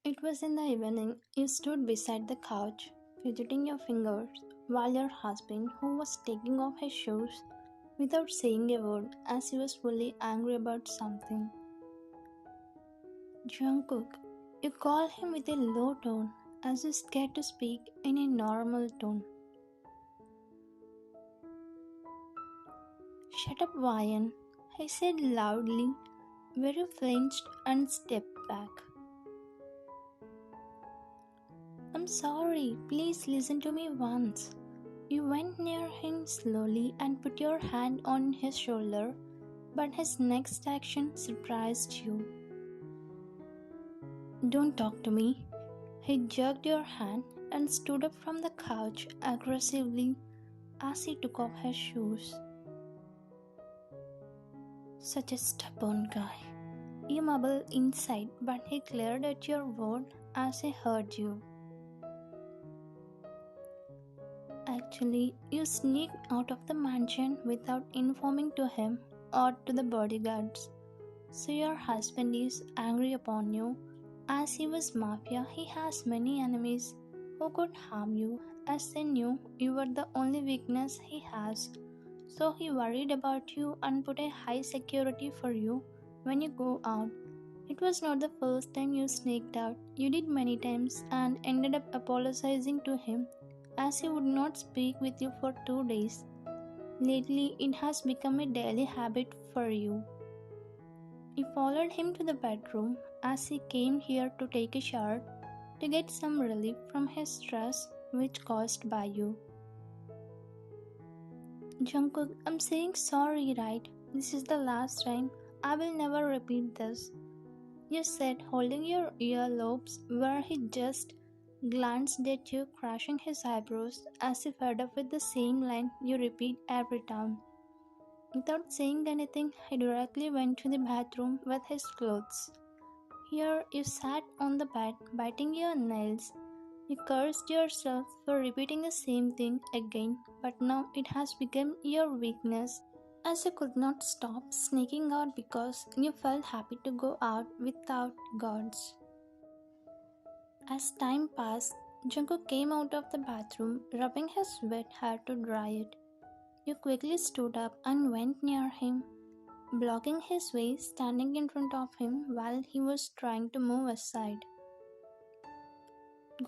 It was in the evening. You stood beside the couch, fidgeting your fingers, while your husband, who was taking off his shoes without saying a word, as he was fully angry about something. Jungkook, you call him with a low tone, as if scared to speak in a normal tone. Shut up, Ryan, I said loudly, where you flinched and stepped back. I'm sorry, please listen to me once. You went near him slowly and put your hand on his shoulder, but his next action surprised you. Don't talk to me. He jerked your hand and stood up from the couch aggressively as he took off his shoes. Such a stubborn guy. You mumbled inside, but he glared at your word as he heard you. Actually, you sneaked out of the mansion without informing to him or to the bodyguards. So your husband is angry upon you. As he was Mafia, he has many enemies who could harm you, as they knew you were the only weakness he has. So he worried about you and put a high security for you when you go out. It was not the first time you sneaked out. You did many times and ended up apologizing to him as he would not speak with you for 2 days. Lately, it has become a daily habit for you. You followed him to the bedroom as he came here to take a shower to get some relief from his stress which caused by you. Jungkook, I'm saying sorry, right? This is the last time. I will never repeat this. You said, holding your earlobes, where he just glanced at you, crashing his eyebrows as if fed up with the same line you repeat every time. Without saying anything, he directly went to the bathroom with his clothes. Here you sat on the bed, biting your nails. You cursed yourself for repeating the same thing again, but now it has become your weakness, as you could not stop sneaking out because you felt happy to go out without guards. As time passed, Jungkook came out of the bathroom, rubbing his wet hair to dry it. You quickly stood up and went near him, blocking his way, standing in front of him while he was trying to move aside.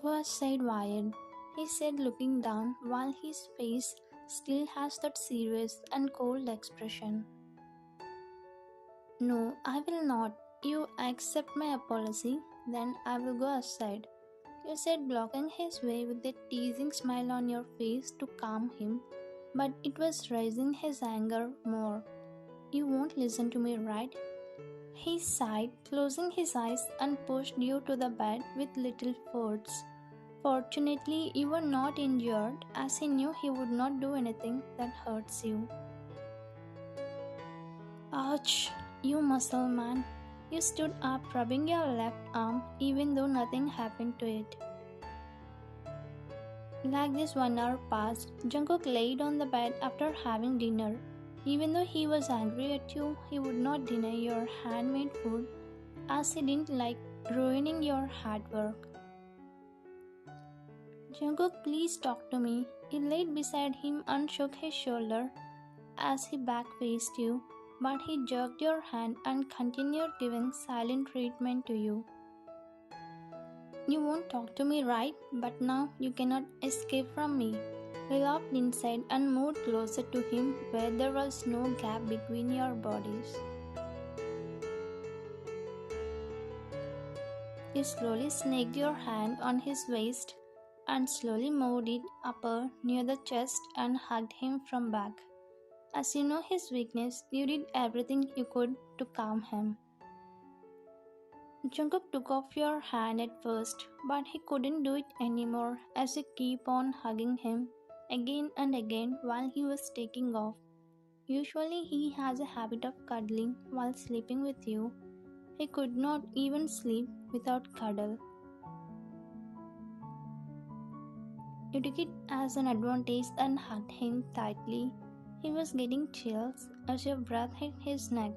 Go aside, Wyatt, he said, looking down while his face still has that serious and cold expression. No, I will not. You accept my apology, then I will go aside. You said, blocking his way with a teasing smile on your face to calm him, but it was raising his anger more. You won't listen to me, right? He sighed, closing his eyes, and pushed you to the bed with little force. Fortunately, you were not injured, as he knew he would not do anything that hurts you. Ouch, you muscle man. You stood up, rubbing your left arm, even though nothing happened to it. Like this 1 hour passed, Jungkook laid on the bed after having dinner. Even though he was angry at you, he would not deny your handmade food, as he didn't like ruining your hard work. Jungkook, please talk to me. You laid beside him and shook his shoulder as he back-faced you, but he jerked your hand and continued giving silent treatment to you. You won't talk to me, right? But now you cannot escape from me. We laughed inside and moved closer to him where there was no gap between your bodies. You slowly snaked your hand on his waist and slowly moved it upper near the chest and hugged him from back. As you know his weakness, you did everything you could to calm him. Jungkook took off your hand at first, but he couldn't do it anymore as you keep on hugging him again and again while he was taking off. Usually he has a habit of cuddling while sleeping with you. He could not even sleep without cuddle. You took it as an advantage and hugged him tightly. He was getting chills as your breath hit his neck.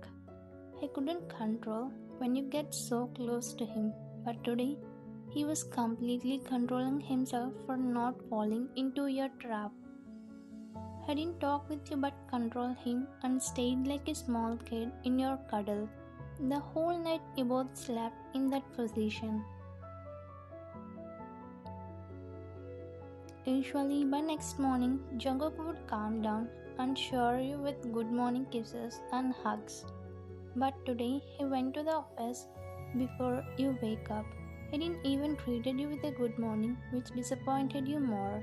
He couldn't control when you get so close to him, but today he was completely controlling himself for not falling into your trap. He didn't talk with you but control him and stayed like a small kid in your cuddle. The whole night you both slept in that position. Usually by next morning, Jungkook would calm down and shower you with good morning kisses and hugs. But today he went to the office before you wake up. He didn't even treated you with a good morning, which disappointed you more.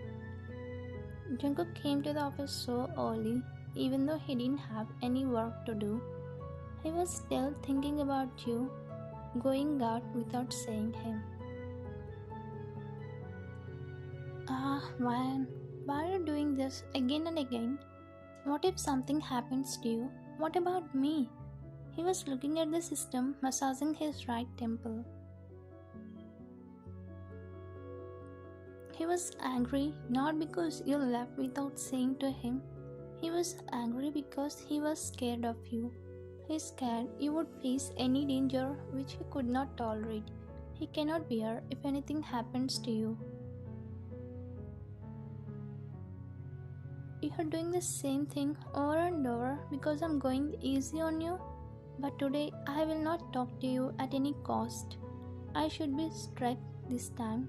Jungkook came to the office so early, even though he didn't have any work to do. He was still thinking about you, going out without saying him. Ah, man, why are you doing this again and again? What if something happens to you? What about me? He was looking at the system, massaging his right temple. He was angry not because you left without saying to him. He was angry because he was scared of you. He scared you would face any danger which he could not tolerate. He cannot bear if anything happens to you. You are doing the same thing over and over because I'm going easy on you. But today I will not talk to you at any cost. I should be strict this time.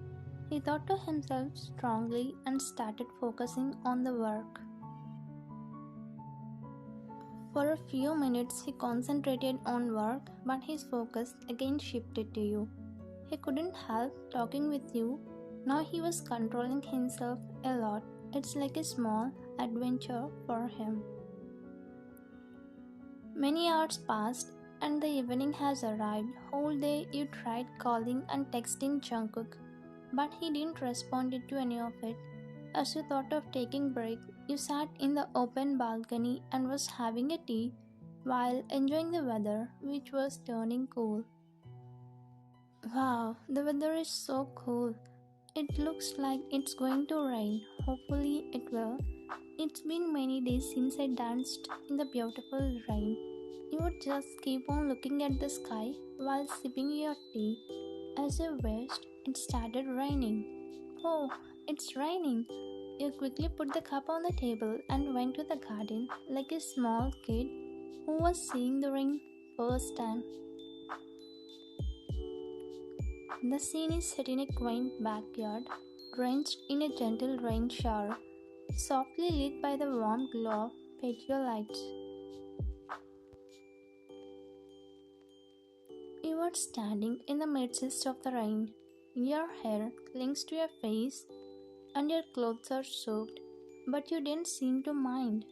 He thought to himself strongly and started focusing on the work. For a few minutes he concentrated on work, but his focus again shifted to you. He couldn't help talking with you. Now he was controlling himself a lot. It's like a small adventure for him. Many hours passed and the evening has arrived. Whole day you tried calling and texting Jungkook, but he didn't respond to any of it. As you thought of taking break, you sat in the open balcony and was having a tea while enjoying the weather, which was turning cool. Wow, the weather is so cool. It looks like it's going to rain. Hopefully it will. It's been many days since I danced in the beautiful rain. You would just keep on looking at the sky while sipping your tea. As you wished, it started raining. Oh, it's raining. You quickly put the cup on the table and went to the garden like a small kid who was seeing the rain first time. The scene is set in a quaint backyard, drenched in a gentle rain shower, softly lit by the warm glow of patio lights. You are standing in the midst of the rain. Your hair clings to your face and your clothes are soaked, but you didn't seem to mind.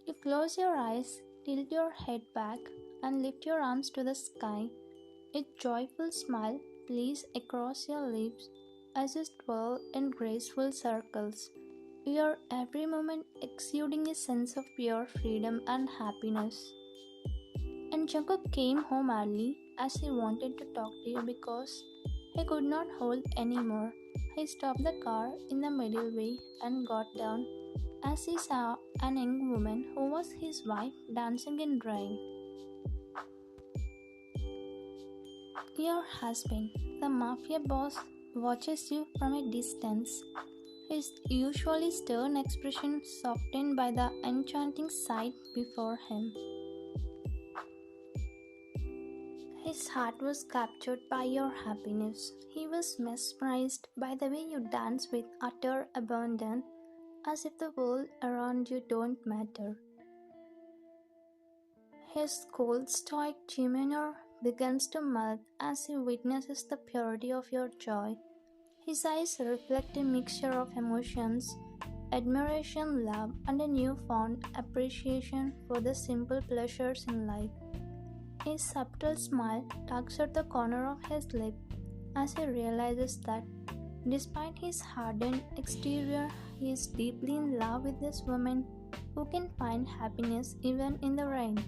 You close your eyes, tilt your head back, and lift your arms to the sky. A joyful smile plays across your lips as you twirl in graceful circles, your every moment exuding a sense of pure freedom and happiness. And Jungkook came home early as he wanted to talk to you because he could not hold anymore. He stopped the car in the middle way and got down as he saw an young woman who was his wife dancing in rain. Your husband, the Mafia boss, watches you from a distance, his usually stern expression softened by the enchanting sight before him. His heart was captured by your happiness. He was mesmerized by the way you dance with utter abandon, as if the world around you don't matter. His cold, stoic demeanor begins to melt as he witnesses the purity of your joy. His eyes reflect a mixture of emotions, admiration, love, and a newfound appreciation for the simple pleasures in life. A subtle smile tugs at the corner of his lip as he realizes that, despite his hardened exterior, he is deeply in love with this woman who can find happiness even in the rain.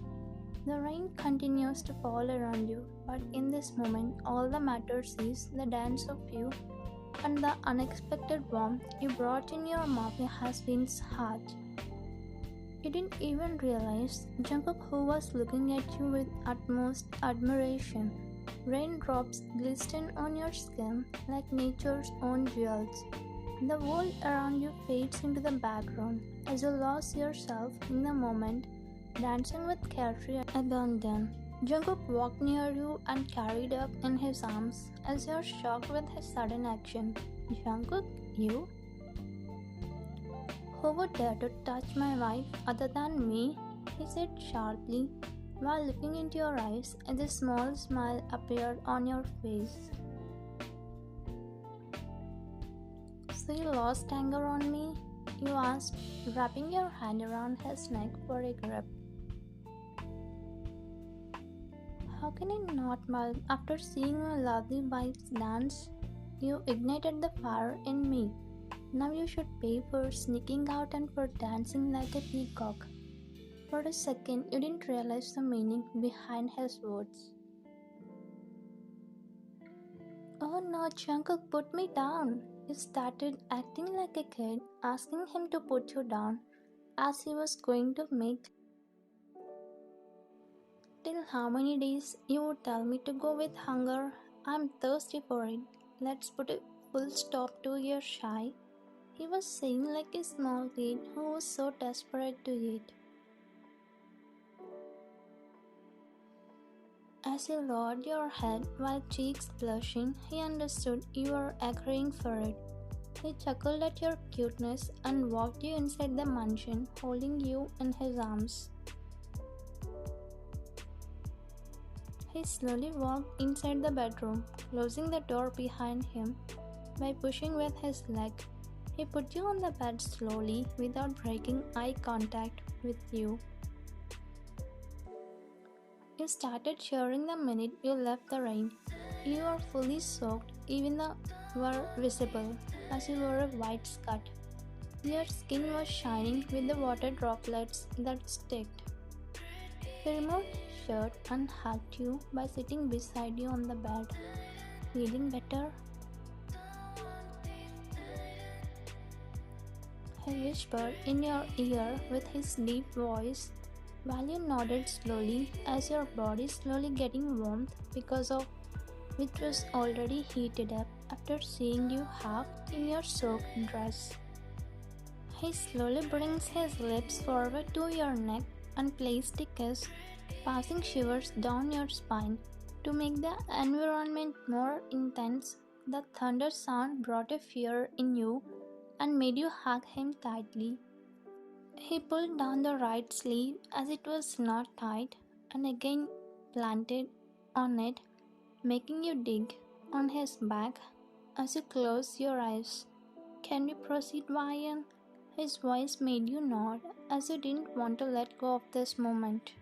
The rain continues to fall around you, but in this moment, all that matters is the dance of you and the unexpected warmth you brought in your Mafia husband's heart. You didn't even realize Jungkook, who was looking at you with utmost admiration. Raindrops glisten on your skin like nature's own jewels. The world around you fades into the background as you lose yourself in the moment, dancing with carefree abandon. Jungkook walked near you and carried up in his arms as you are shocked with his sudden action. Jungkook, you? Who would dare to touch my wife other than me? He said sharply, while looking into your eyes, and a small smile appeared on your face. So you lost anger on me? You asked, wrapping your hand around his neck for a grip. How can I not smile after seeing my lovely wife's dance? You ignited the fire in me. Now you should pay for sneaking out and for dancing like a peacock. For a second, you didn't realize the meaning behind his words. Oh no, Jungkook, put me down. You started acting like a kid, asking him to put you down, as he was going to make. Till how many days you would tell me to go with hunger? I'm thirsty for it. Let's put a full stop to your shy. He was saying like a small kid who was so desperate to eat. As you lowered your head while cheeks blushing, he understood you were agreeing for it. He chuckled at your cuteness and walked you inside the mansion, holding you in his arms. He slowly walked inside the bedroom, closing the door behind him by pushing with his leg. He put you on the bed slowly without breaking eye contact with you. You started shivering the minute you left the rain. You were fully soaked, even the were visible, as you wore a white skirt. Your skin was shining with the water droplets that sticked. He removed his shirt and hugged you by sitting beside you on the bed. Feeling better? He whispered in your ear with his deep voice, while you nodded slowly as your body slowly getting warmth because of which was already heated up after seeing you half in your soaked dress. He slowly brings his lips forward to your neck and placed a kiss, passing shivers down your spine. To make the environment more intense, the thunder sound brought a fear in you and made you hug him tightly. He pulled down the right sleeve as it was not tight and again planted on it, making you dig on his back as you closed your eyes. Can we proceed, Ryan? His voice made you nod as you didn't want to let go of this moment.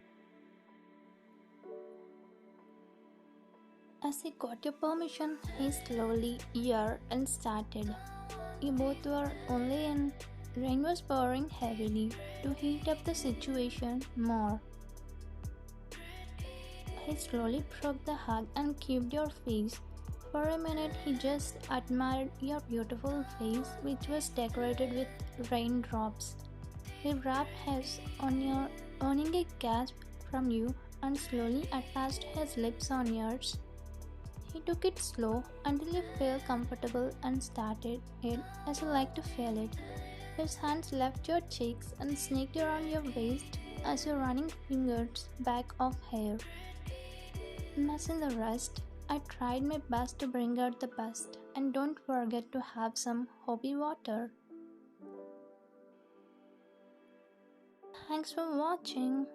As he got your permission, he slowly eared and started. You both were only in. Rain was pouring heavily to heat up the situation more. He slowly broke the hug and kissed your face. For a minute, he just admired your beautiful face, which was decorated with raindrops. He wrapped his on your, earning a gasp from you, and slowly attached his lips on yours. He took it slow until you felt comfortable and started it as you like to feel it. His hands left your cheeks and snaked around your waist as your running fingers back of hair. As in the rest, I tried my best to bring out the best, and don't forget to have some hoppy water. Thanks for watching.